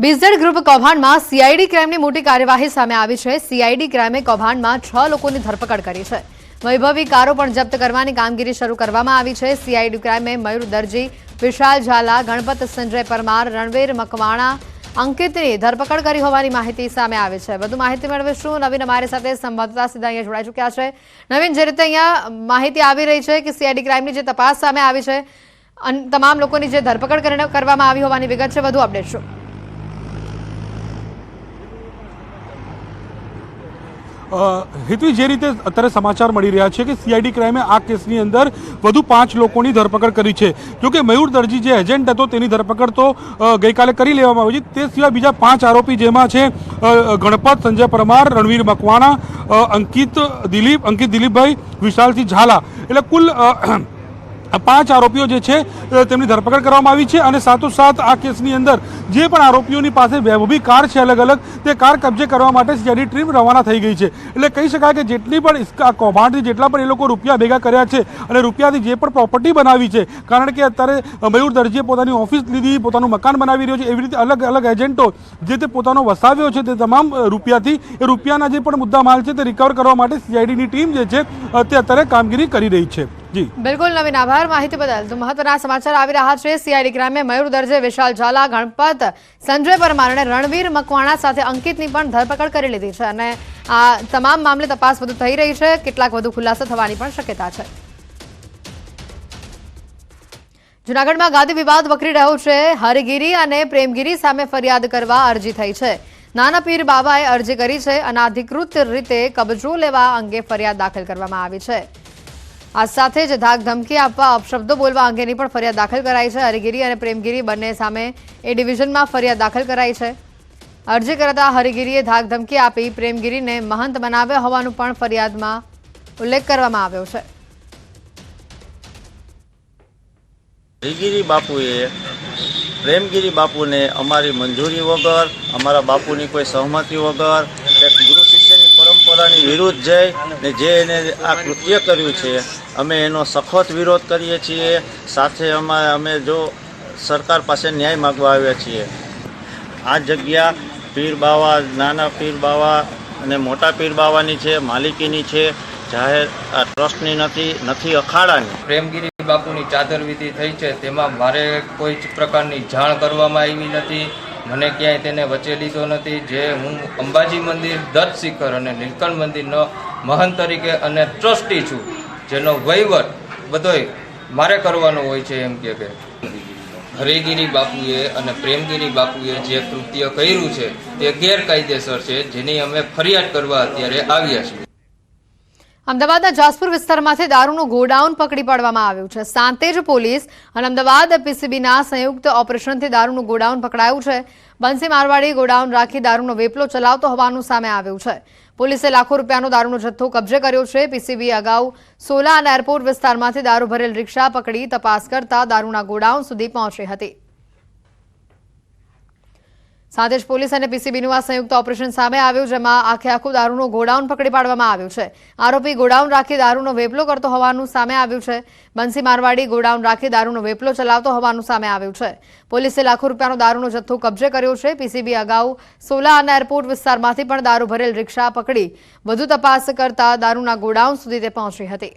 BZ group કૌભાંડમાં CID ક્રાઇમની મોટી કાર્યવાહી સામે આવી છે। સીઆઈડી ક્રાઇમે કૌભાંડમાં 6 લોકોની ધરપકડ કરી છે। વૈભવી કારો પણ જપ્ત કરવાની કામગીરી શરૂ કરવામાં આવી છે। સીઆઈડી ક્રાઇમે મયુર દરજી, વિશાલ ઝાલા, ગણપત સંજય પરમાર, રણવીર મકવાણા, અંકિતની ધરપકડ કરી હોવાની માહિતી સામે આવી છે। વધુ માહિતી મેળવીશું। નવીન અમારી સાથે સંવાદદાતા સીધા અહીંયા જોડાઈ ચૂક્યા છે। નવીન, જે રીતે અહીંયા માહિતી આવી રહી છે કે સીઆઈડી ક્રાઇમની જે તપાસ સામે આવી છે, તમામ લોકોની જે ધરપકડ કરવામાં આવી હોવાની વિગત છે, વધુ અપડેટ શું? હેતુ જે રીતે અત્યારે સમાચાર મળી રહ્યા છે કે સીઆઈડી ક્રાઇમે આ કેસની અંદર વધુ 5 લોકોની ધરપકડ કરી છે। જોકે મયુર દરજી જે એજન્ટ હતો તેની ધરપકડ તો ગઈકાલે કરી લેવામાં આવી છે। તે સિવાય બીજા 5 આરોપી જેમાં છે ગણપત સંજય પરમાર, રણવીર મકવાણા, અંકિત દિલીપભાઈ, વિશાલસિંહ ઝાલા, એટલે કુલ 5 આરોપીઓ જે છે તેમની ધરપકડ કરવામાં આવી છે। અને સાથોસાથ આ કેસની અંદર જે પણ આરોપીઓની પાસે વૈભવી કાર છે અલગ અલગ, તે કાર કબજે કરવા માટે સીઆઈડી ટીમ રવાના થઈ ગઈ છે। એટલે કહી શકાય કે જેટલી પણ આ કૌભાંડથી જેટલા પણ એ લોકો રૂપિયા ભેગા કર્યા છે અને રૂપિયાથી જે પણ પ્રોપર્ટી બનાવી છે, કારણ કે અત્યારે મયુર દરજીએ પોતાની ઓફિસ લીધી, પોતાનું મકાન બનાવી રહ્યો છે, એવી રીતે અલગ અલગ એજન્ટો જે તે પોતાનો વસાવ્યો છે, તે તમામ રૂપિયાથી એ રૂપિયાના જે પણ મુદ્દા માલ છે તે રિકવર કરવા માટે સીઆઈડીની ટીમ જે છે તે અત્યારે કામગીરી કરી રહી છે। જી બિલકુલ નવીન, આભાર માહિતી બદલ। તો મહત્વના સમાચાર આવી રહ્યા છે। સીઆઈડી ક્રાઇમે મયુર દરજે, વિશાલ ઝાલા, ગણપત સંજય પરમાર અને રણવીર મકવાણા સાથે અંકિતની પણ ધરપકડ કરી લીધી છે અને આ તમામ મામલે તપાસ વધુ થઈ રહી છે। કેટલાક વધુ ખુલાસા થવાની પણ શક્યતા છે। જૂનાગઢમાં ગાદી વિવાદ વકરી રહ્યો છે। હરિગીરી અને પ્રેમગીરી સામે ફરિયાદ કરવા અરજી થઈ છે। નાના પીર બાબાએ અરજી કરી છે। અનાધિકૃત રીતે કબજો લેવા અંગે ફરિયાદ દાખલ કરવામાં આવી છે। આ સાથે જ ધાક ધમકી આપવા, અપશબ્દો બોલવા અંગેની પણ ફરિયાદ દાખલ કરાઈ છે। હરિગીરી અને પ્રેમગીરી બંને સામે એ ડિવિઝનમાં ફરિયાદ દાખલ કરાઈ છે। અરજી કરતા હરિગીરીએ ધાક ધમકી આપી પ્રેમગીરીને મહંત બનાવ્યા હોવાનું પણ ફરિયાદમાં ઉલ્લેખ કરવામાં આવ્યો છે। હરિગીરી બાપુએ પ્રેમગીરી બાપુને અમારી મંજૂરી વગર, અમારા બાપુની કોઈ સહમતિ વગર, એક ગુરુ શિષ્યની પરંપરાની વિરુદ્ધ જઈ ને જે એને આ કૃત્ય કર્યું છે, અમે એનો સખત વિરોધ કરીએ છીએ। સાથે અમે જો સરકાર પાસે ન્યાય માગવા આવ્યા છીએ। આ જગ્યા પીર બાવા, નાના પીર બાવા અને મોટા પીર બાવાની છે, માલિકીની છે, જાહેર આ ટ્રસ્ટની નથી અખાડાની। પ્રેમગીરી બાપુની ચાદર વિધિ થઈ છે, તેમાં મારે કોઈ જ પ્રકારની જાણ કરવામાં આવી નથી। મને ક્યાંય તેને વચ્ચે લીધો નથી। જે હું અંબાજી મંદિર, દત્ત શિખર અને નીલકંઠ મંદિરનો મહંત તરીકે અને ટ્રસ્ટી છું, જેનો વહીવટ બધોય મારે કરવાનો હોય છે। એમ કે હરિગીરી બાપુએ અને પ્રેમગીરી બાપુએ જે કૃત્ય કર્યું છે તે ગેરકાયદેસર છે, જેની અમે ફરિયાદ કરવા અત્યારે આવ્યા છીએ। અમદાવાદના જાસપુર વિસ્તારમાંથી દારૂનું ગોડાઉન પકડી પાડવામાં આવ્યું છે। સાંતેજ પોલીસ અને અમદાવાદ પીસીબીના સંયુક્ત ઓપરેશનથી દારૂનું ગોડાઉન પકડાયું છે। બંસી મારવાડી ગોડાઉન રાખી દારૂનો વેપલો ચલાવતો હોવાનું સામે આવ્યું છે। પોલીસે લાખો રૂપિયાનો દારૂનો જથ્થો કબજે કર્યો છે। પીસીબી અગાઉ સોલા અને એરપોર્ટ વિસ્તારમાંથી દારૂ ભરેલ રિક્ષા પકડી તપાસ કરતા દારૂના ગોડાઉન સુધી પહોંચી હતી। સાથે જ પોલીસ અને પીસીબીનું આ સંયુક્ત ઓપરેશન સામે આવ્યું, જેમાં આખું દારૂનું ગોડાઉન પકડી પાડવામાં આવ્યું છે। આરોપી ગોડાઉન રાખી દારૂનો વેપલો કરતો હોવાનું સામે આવ્યું છે। બંસી મારવાડી ગોડાઉન રાખી દારૂનો વેપલો ચલાવતો હોવાનું સામે આવ્યું છે। પોલીસે લાખો રૂપિયાનો દારૂનો જથ્થો કબજે કર્યો છે। પીસીબી અગાઉ સોલા અને એરપોર્ટ વિસ્તારમાંથી પણ દારૂ ભરેલ રિક્ષા પકડી વધુ તપાસ કરતા દારૂના ગોડાઉન સુધી તે પહોંચી હતી।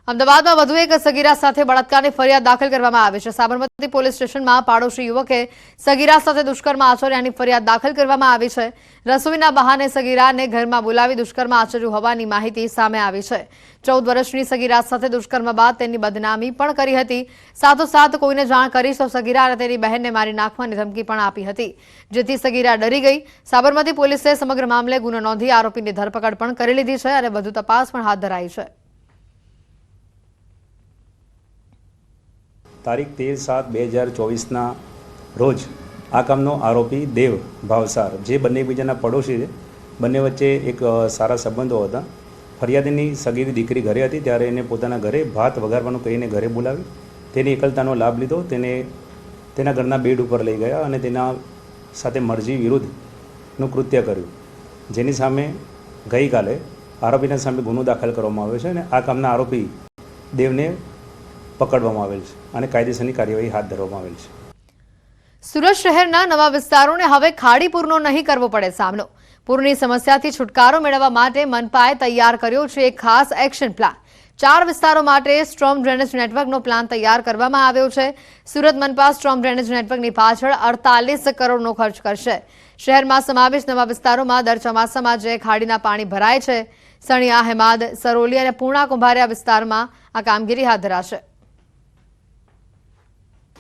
અમદાવાદમાં વધુ એક સગીરા સાથે બળાત્કારની ફરિયાદ દાખલ કરવામાં આવી છે। સાબરમતી પોલીસ સ્ટેશનમાં પાડોશી યુવકે સગીરા સાથે દુષ્કર્મ આચર્યાની ફરિયાદ દાખલ કરવામાં આવી છે। રસોઈના બહાને સગીરાને ઘરમાં બોલાવી દુષ્કર્મ આચર્યું હોવાની માહિતી સામે આવી છે। 14 વર્ષની સગીરા સાથે દુષ્કર્મ બાદ તેની બદનામી પણ કરી હતી। સાથોસાથ કોઈને જાણ કરીશ તો સગીરા અને તેની બહેનને મારી નાખવાની ધમકી પણ આપી હતી, જેથી સગીરા ડરી ગઈ। સાબરમતી પોલીસે સમગ્ર મામલે ગુનો નોંધી આરોપીની ધરપકડ પણ કરી લીધી છે અને વધુ તપાસ પણ હાથ ધરાઈ છે। તારીખ 13/7/2024ના રોજ આ કામનો આરોપી દેવ ભાવસાર, જે બંને એકબીજાના પડોશી છે, બંને વચ્ચે એક સારા સંબંધો હતા। ફરિયાદીની સગીરી દીકરી ઘરે હતી ત્યારે એને પોતાના ઘરે ભાત વઘારવાનું કહીને ઘરે બોલાવી તેની એકલતાનો લાભ લીધો। તેને તેના ઘરના બેડ ઉપર લઈ ગયા અને તેના સાથે મરજી વિરુદ્ધનું કૃત્ય કર્યું, જેની સામે ગઈકાલે આરોપીના સામે ગુનો દાખલ કરવામાં આવ્યો છે અને આ કામના આરોપી દેવને પકડવામાં આવેલ છે અને કાયદેસરની કાર્યવાહી હાથ ધરવામાં આવેલ છે। સુરત શહેરના નવા વિસ્તારોને હવે ખાડીપૂરનો નહીં કરવો પડે સામનો. પૂરની સમસ્યાથી છુટકારો મેળવવા માટે મનપાએ તૈયાર કર્યો છે એક ખાસ એક્શન પ્લાન. 4 વિસ્તારો માટે સ્ટ્રોમ ડ્રેનેજ નેટવર્કનો પ્લાન તૈયાર કરવામાં આવ્યો છે. સુરત મનપા સ્ટ્રોમ ડ્રેનેજ નેટવર્કની પાછળ 48 કરોડનો ખર્ચ કરશે. શહેરમાં સમાવેશ નવા વિસ્તારોમાં દર ચોમાસામાં જે ખાડીના પાણી ભરાય છે, સણિયા, હેમાદ, સરોલી અને પૂર્ણા કુંભારિયા વિસ્તારમાં આ કામગીરી હાથ ધરાશે.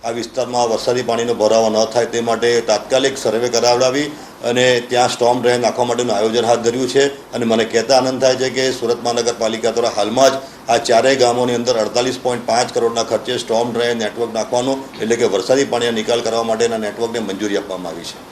આ વિસ્તારમાં વરસાદી પાણીનો ભરાવો ન થાય તે માટે તાત્કાલિક સર્વે કરાવડાવી અને ત્યાં સ્ટોર્મ ડ્રેન નાખવા માટેનું આયોજન હાથ ધર્યું છે. અને મને કહેતા આનંદ થાય છે કે સુરત મહાનગરપાલિકા દ્વારા હાલમાં જ આ 4 ગામોની અંદર 48.5 કરોડના ખર્ચે સ્ટોર્મ ડ્રેન નેટવર્ક નાખવાનું, એટલે કે વરસાદી પાણીનો નિકાલ કરવા માટેના નેટવર્કને મંજૂરી આપવામાં આવી છે.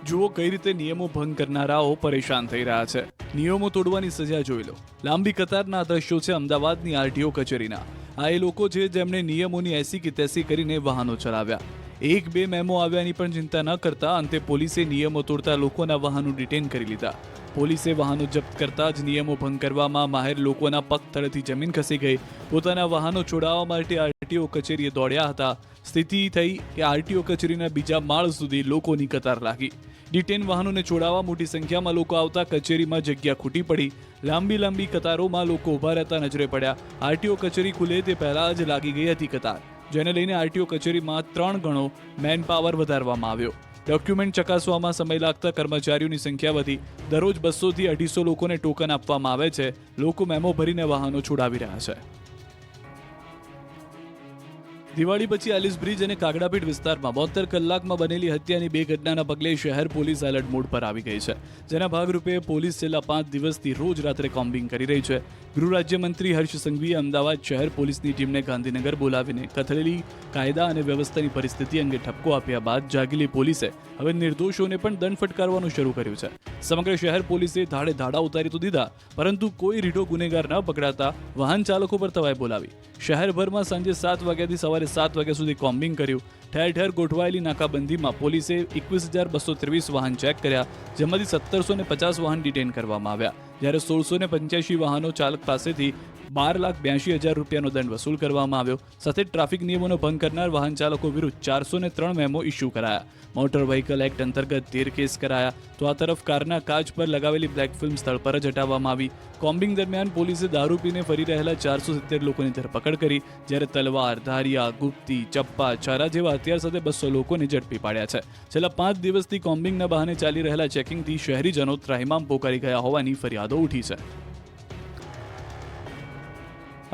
જુઓ કઈ રીતે નિયમો ભંગ કરનારાઓ પરેશાન થઈ રહ્યા છે. નિયમો તોડવાની સજા જોઈ લો. લાંબી કતારના દ્રશ્યો છે અમદાવાદની આરટીઓ કચેરીના. આ એ લોકો છે જેમણે નિયમોની એસી કે તેસી કરીને વાહનો ચલાવ્યા. 1-2 મેમો આવ્યાની પણ ચિંતા ન કરતા અંતે પોલીસે નિયમો તોડતા લોકોના વાહનો ડિટેન કરી લીધા. પોલીસે વાહનો જપ્ત કરતા જ નિયમો ભંગ કરવામાં માહેર લોકોના પગ તળેથી જમીન ખસી ગઈ. પોતાના વાહનો છોડાવવા માટે આરટીઓ કચેરીએ દોડ્યા હતા. સ્થિતિ થઈ કે આરટીઓ કચેરીના બીજા માળ સુધી લોકોની કતાર લાગી. ડિટેન વાહનોને છોડાવવા મોટી સંખ્યામાં લોકો આવતા કચેરીમાં જગ્યા ખૂટી પડી. લાંબી કતારોમાં લોકો ઊભા રહેતા નજરે પડ્યા. આરટીઓ કચેરી ખુલે તે પહેલા જ લાગી ગઈ હતી કતાર, જેને લઈને આરટીઓ કચેરીમાં 3 ગણો મેન પાવર વધારવામાં આવ્યો. ડોક્યુમેન્ટ ચકાસવામાં સમય લાગતા કર્મચારીઓની સંખ્યા વધી. દરરોજ 200 થી 250 લોકોને ટોકન આપવામાં આવે છે. લોકો મેમો ભરીને વાહનો છોડાવી રહ્યા છે. દિવાળી પછી એલિસ બ્રિજ અને કાગડાપીઠ વિસ્તારમાં 72 કલાકમાં બનેલી હત્યાની 2 ઘટનાના પગલે શહેર પોલીસ એલર્ટ મોડ પર આવી ગઈ છે. જેના ભાગરૂપે પોલીસ છેલ્લા 5 દિવસથી રોજ રાત્રે કોમ્બિંગ કરી રહી છે. ગૃહ રાજ્યમંત્રી હર્ષ સંઘવીએ અમદાવાદ શહેર પોલીસની ટીમને ગાંધીનગર બોલાવીને કથળેલી કાયદા અને વ્યવસ્થાની પરિસ્થિતિ અંગે ઠપકો આપ્યા બાદ જાગેલી પોલીસે હવે નિર્દોષોને પણ દંડ ફટકારવાનું શરૂ કર્યું છે. સમગ્ર શહેર પોલીસે ધાડે ધાડા ઉતારી તો દીધા, પરંતુ કોઈ રીઢો ગુનેગાર ન પકડાતા વાહન ચાલકો પર તવાઈ બોલાવી. શહેરભરમાં સાંજે 7 વાગ્યાથી સવારે 7 વાગ્યા સુધી કોમ્બિંગ કર્યું. ઠેર ઠેર ગોઠવાયેલી નાકાબંધીમાં પોલીસે 21,223 વાહન ચેક કર્યા, જેમાંથી 1750 વાહન ડિટેન કરવામાં આવ્યા, જ્યારે 1685 વાહનો ચાલક પાસેથી 12,82,000 રૂપિયાનો દંડ વસૂલ કરવામાં આવ્યો. સાથે ટ્રાફિક નિયમોનો ભંગ કરનાર વાહન ચાલકો વિરુદ્ધ 403 મેમો ઇસ્યુ કરાયા. મોટર વ્હીકલ એક્ટ અંતર્ગત 13 કેસ કરાયા. તો આ તરફ કારના કાચ પર લગાવેલી બ્લેક ફિલ્મ સ્થળ પર જ હટાવવામાં આવી. કોમ્બિંગ દરમિયાન પોલીસે દારૂ પીને ફરી રહેલા 470 લોકોની ધરપકડ કરી, જ્યારે તલવાર, ધારિયા, ગુપ્તી, ચપ્પા, ચારા જેવા હથિયાર સાથે 200 લોકોને ઝડપી પાડ્યા છે. છેલ્લા 5 દિવસથી કોમ્બિંગના બહાને ચાલી રહેલા ચેકિંગથી શહેરીજનો ત્રાહિમામ પોકારી ગયા હોવાની ફરિયાદો ઉઠી છે.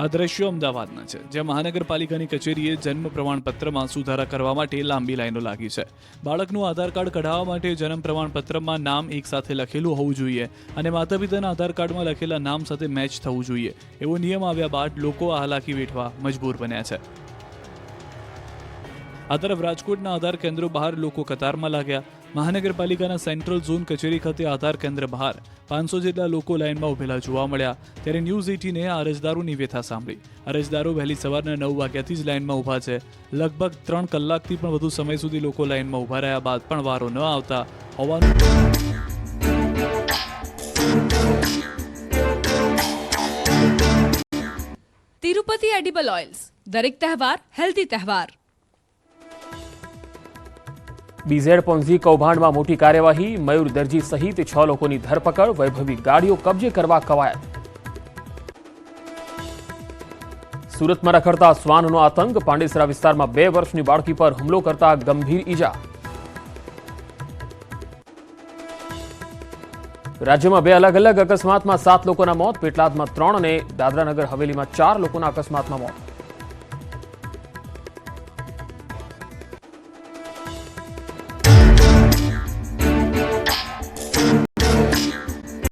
આ દ્રશ્યો અમદાવાદના છે, જ્યાં મહાનગરપાલિકાની કચેરીએ જન્મ પ્રમાણપત્રમાં સુધારા કરવા માટે લાંબી લાઈનો લાગી છે. બાળકનું આધાર કાર્ડ કઢાવવા માટે જન્મ પ્રમાણપત્રમાં નામ એક સાથે લખેલું હોવું જોઈએ અને માતા પિતાના આધાર કાર્ડમાં લખેલા નામ સાથે મેચ થવું જોઈએ. એવો નિયમ આવ્યા બાદ લોકો આ હાલાકી વેઠવા મજબૂર બન્યા છે. આ તરફ રાજકોટના આધાર કેન્દ્રો બહાર લોકો કતારમાં લાગ્યા. મહાનગરપાલિકાના સેન્ટ્રલ ઝોન કચેરી ખાતે આધાર કેન્દ્ર બહાર 500 જેટલા લોકો લાઇનમાં ઉભેલા જોવા મળ્યા. ત્યારે ન્યૂઝ 18એ અરજદારોની વ્યથા સાંભળી. અરજદારો વહેલી સવારના 9 વાગ્યાથી જ લાઇનમાં ઊભા છે. લગભગ 3 કલાકથી પણ વધુ સમય સુધી લોકો લાઇનમાં ઊભા રહ્યા બાદ પણ વારો ન આવતા હોવાનું તિરુપતિ એડિબલ ઓઇલ્સ, દરેક તહેવાર હેલ્ધી તહેવાર. બીઝેડ પોન્ઝી કૌભાંડમાં મોટી કાર્યવાહી. મયુર દરજી સહિત 6 લોકોની ધરપકડ. વૈભવી ગાડીઓ કબજે કરવા કવાયત. સુરતમાં રખડતા શ્વાનનો આતંક. પાંડેસરા વિસ્તારમાં 2 વર્ષની બાળકી પર હુમલો કરતા ગંભીર ઈજા. રાજ્યમાં 2 અલગ અકસ્માતમાં 7 લોકોના મોત. પેટલાદમાં 3 અને દાદરાનગર હવેલીમાં 4 લોકોના અકસ્માતમાં મોત.